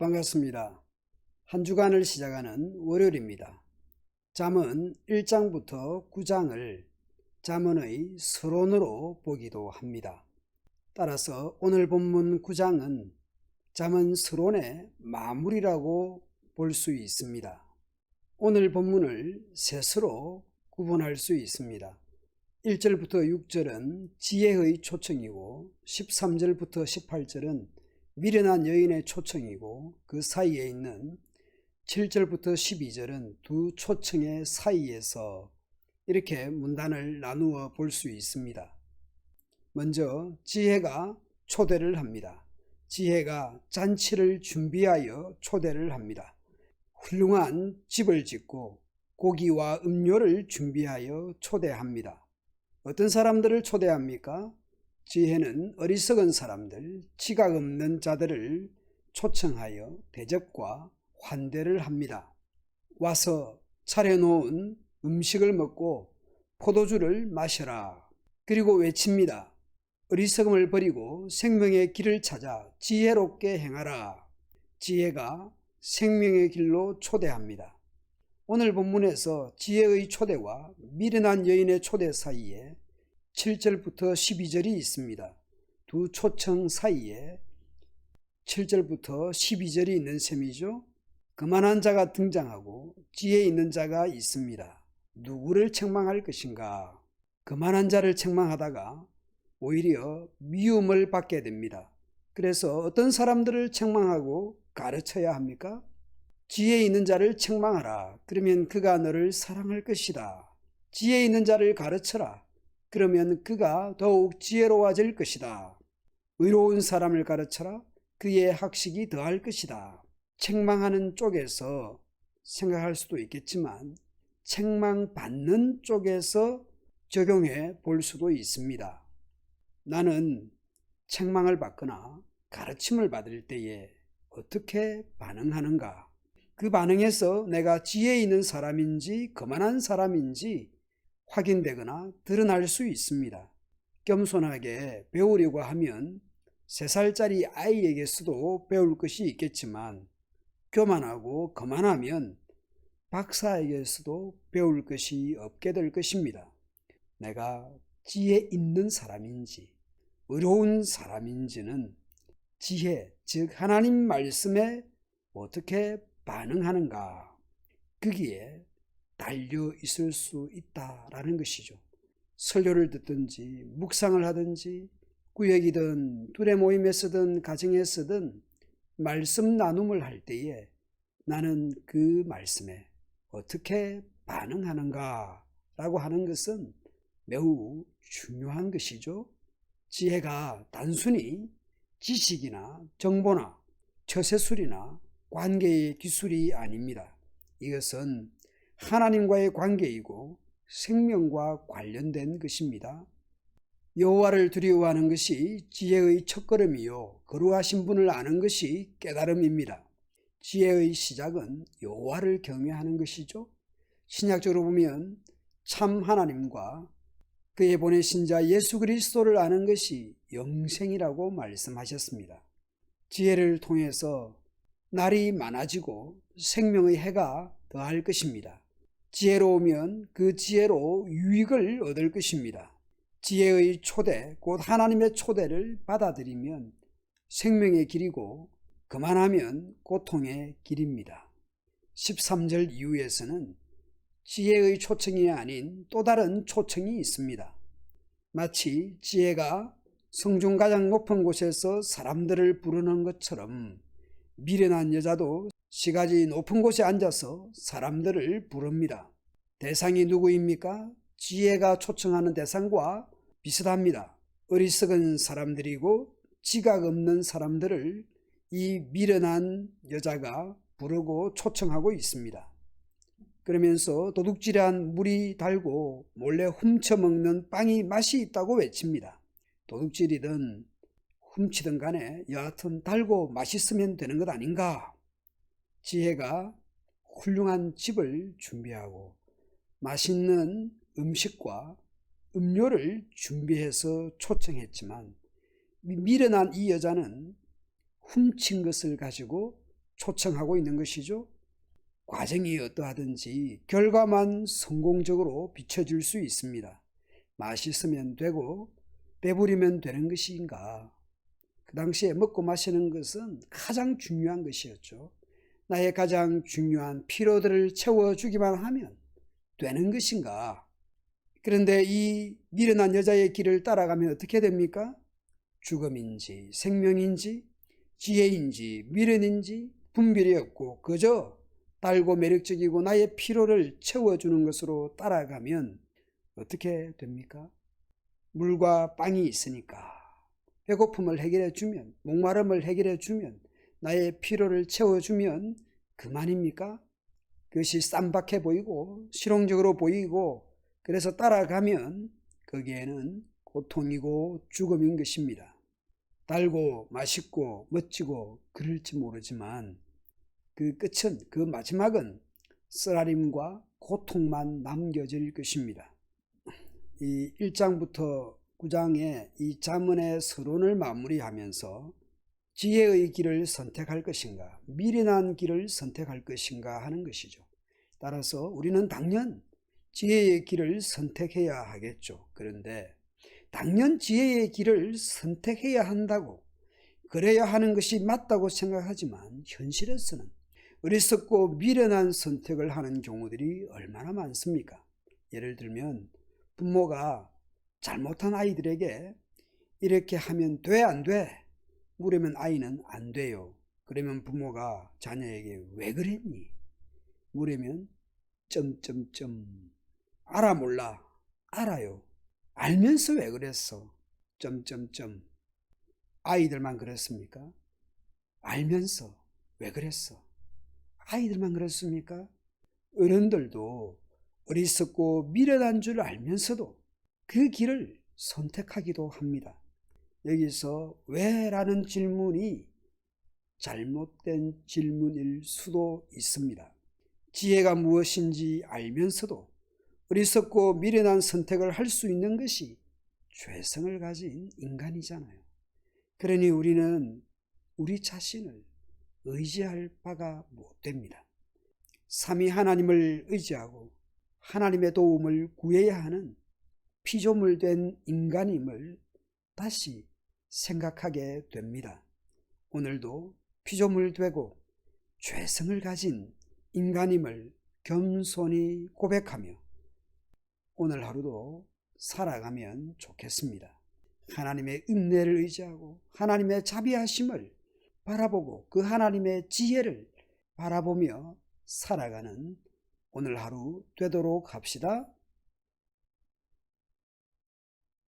반갑습니다. 한 주간을 시작하는 월요일입니다. 잠언 1장부터 9장을 잠언의 서론으로 보기도 합니다. 따라서 오늘 본문 9장은 잠언 서론의 마무리라고 볼 수 있습니다. 오늘 본문을 셋으로 구분할 수 있습니다. 1절부터 6절은 지혜의 초청이고 13절부터 18절은 미련한 여인의 초청이고 그 사이에 있는 7절부터 12절은 두 초청의 사이에서 이렇게 문단을 나누어 볼 수 있습니다. 먼저 지혜가 초대를 합니다. 지혜가 잔치를 준비하여 초대를 합니다. 훌륭한 집을 짓고 고기와 음료를 준비하여 초대합니다. 어떤 사람들을 초대합니까? 지혜는 어리석은 사람들, 지각 없는 자들을 초청하여 대접과 환대를 합니다. 와서 차려놓은 음식을 먹고 포도주를 마셔라. 그리고 외칩니다. 어리석음을 버리고 생명의 길을 찾아 지혜롭게 행하라. 지혜가 생명의 길로 초대합니다. 오늘 본문에서 지혜의 초대와 미련한 여인의 초대 사이에 7절부터 12절이 있습니다. 두 초청 사이에 7절부터 12절이 있는 셈이죠. 거만한 자가 등장하고 지혜 있는 자가 있습니다. 누구를 책망할 것인가? 거만한 자를 책망하다가 오히려 미움을 받게 됩니다. 그래서 어떤 사람들을 책망하고 가르쳐야 합니까? 지혜 있는 자를 책망하라. 그러면 그가 너를 사랑할 것이다. 지혜 있는 자를 가르쳐라. 그러면 그가 더욱 지혜로워질 것이다. 의로운 사람을 가르쳐라. 그의 학식이 더할 것이다. 책망하는 쪽에서 생각할 수도 있겠지만 책망받는 쪽에서 적용해 볼 수도 있습니다. 나는 책망을 받거나 가르침을 받을 때에 어떻게 반응하는가? 그 반응에서 내가 지혜 있는 사람인지 거만한 사람인지 확인되거나 드러날 수 있습니다. 겸손하게 배우려고 하면 3살짜리 아이에게서도 배울 것이 있겠지만 교만하고 거만하면 박사에게서도 배울 것이 없게 될 것입니다. 내가 지혜 있는 사람인지 의로운 사람인지는 지혜, 즉 하나님 말씀에 어떻게 반응하는가, 거기에 달려 있을 수 있다라는 것이죠. 설교를 듣든지 묵상을 하든지 구역이든 둘의 모임에서든 가정에서든 말씀 나눔을 할 때에 나는 그 말씀에 어떻게 반응하는가 라고 하는 것은 매우 중요한 것이죠. 지혜가 단순히 지식이나 정보나 처세술이나 관계의 기술이 아닙니다. 이것은 하나님과의 관계이고 생명과 관련된 것입니다. 여호와를 두려워하는 것이 지혜의 첫걸음이요 거룩하신 분을 아는 것이 깨달음입니다. 지혜의 시작은 여호와를 경외하는 것이죠. 신약적으로 보면 참 하나님과 그의 보내신 자 예수 그리스도를 아는 것이 영생이라고 말씀하셨습니다. 지혜를 통해서 날이 많아지고 생명의 해가 더할 것입니다. 지혜로우면 그 지혜로 유익을 얻을 것입니다. 지혜의 초대, 곧 하나님의 초대를 받아들이면 생명의 길이고 거만하면 고통의 길입니다. 13절 이후에서는 지혜의 초청이 아닌 또 다른 초청이 있습니다. 마치 지혜가 성중 가장 높은 곳에서 사람들을 부르는 것처럼 미련한 여자도 시가지 높은 곳에 앉아서 사람들을 부릅니다. 대상이 누구입니까? 지혜가 초청하는 대상과 비슷합니다. 어리석은 사람들이고 지각 없는 사람들을 이 미련한 여자가 부르고 초청하고 있습니다. 그러면서 도둑질한 물이 달고 몰래 훔쳐먹는 빵이 맛이 있다고 외칩니다. 도둑질이든 훔치든 간에 여하튼 달고 맛있으면 되는 것 아닌가? 지혜가 훌륭한 집을 준비하고 맛있는 음식과 음료를 준비해서 초청했지만 미련한 이 여자는 훔친 것을 가지고 초청하고 있는 것이죠. 과정이 어떠하든지 결과만 성공적으로 비춰질 수 있습니다. 맛있으면 되고 배부리면 되는 것인가. 그 당시에 먹고 마시는 것은 가장 중요한 것이었죠. 나의 가장 중요한 피로들을 채워주기만 하면 되는 것인가. 그런데 이 미련한 여자의 길을 따라가면 어떻게 됩니까? 죽음인지 생명인지 지혜인지 미련인지 분별이 없고 그저 달고 매력적이고 나의 피로를 채워주는 것으로 따라가면 어떻게 됩니까? 물과 빵이 있으니까 배고픔을 해결해 주면, 목마름을 해결해 주면, 나의 피로를 채워주면 그만입니까? 그것이 쌈박해 보이고 실용적으로 보이고 그래서 따라가면 거기에는 고통이고 죽음인 것입니다. 달고 맛있고 멋지고 그럴지 모르지만 그 끝은, 그 마지막은 쓰라림과 고통만 남겨질 것입니다. 이 1장부터 9장의 이 잠언의 서론을 마무리하면서 지혜의 길을 선택할 것인가, 미련한 길을 선택할 것인가 하는 것이죠. 따라서 우리는 당연 지혜의 길을 선택해야 하겠죠. 그런데 당연 지혜의 길을 선택해야 한다고, 그래야 하는 것이 맞다고 생각하지만 현실에서는 어리석고 미련한 선택을 하는 경우들이 얼마나 많습니까? 예를 들면 부모가 잘못한 아이들에게 이렇게 하면 돼, 안 돼? 물으면 아이는 안 돼요. 그러면 부모가 자녀에게 왜 그랬니? 물으면 점점점 알아 몰라? 알아요. 알면서 왜 그랬어? 점점점. 아이들만 그렇습니까? 알면서 왜 그랬어? 아이들만 그렇습니까? 어른들도 어리석고 미련한 줄 알면서도 그 길을 선택하기도 합니다. 여기서 왜? 라는 질문이 잘못된 질문일 수도 있습니다. 지혜가 무엇인지 알면서도 어리석고 미련한 선택을 할 수 있는 것이 죄성을 가진 인간이잖아요. 그러니 우리는 우리 자신을 의지할 바가 못 됩니다. 삼위 하나님을 의지하고 하나님의 도움을 구해야 하는 피조물된 인간임을 다시 생각하게 됩니다. 오늘도 피조물 되고 죄성을 가진 인간임을 겸손히 고백하며 오늘 하루도 살아가면 좋겠습니다. 하나님의 은혜를 의지하고 하나님의 자비하심을 바라보고 그 하나님의 지혜를 바라보며 살아가는 오늘 하루 되도록 합시다.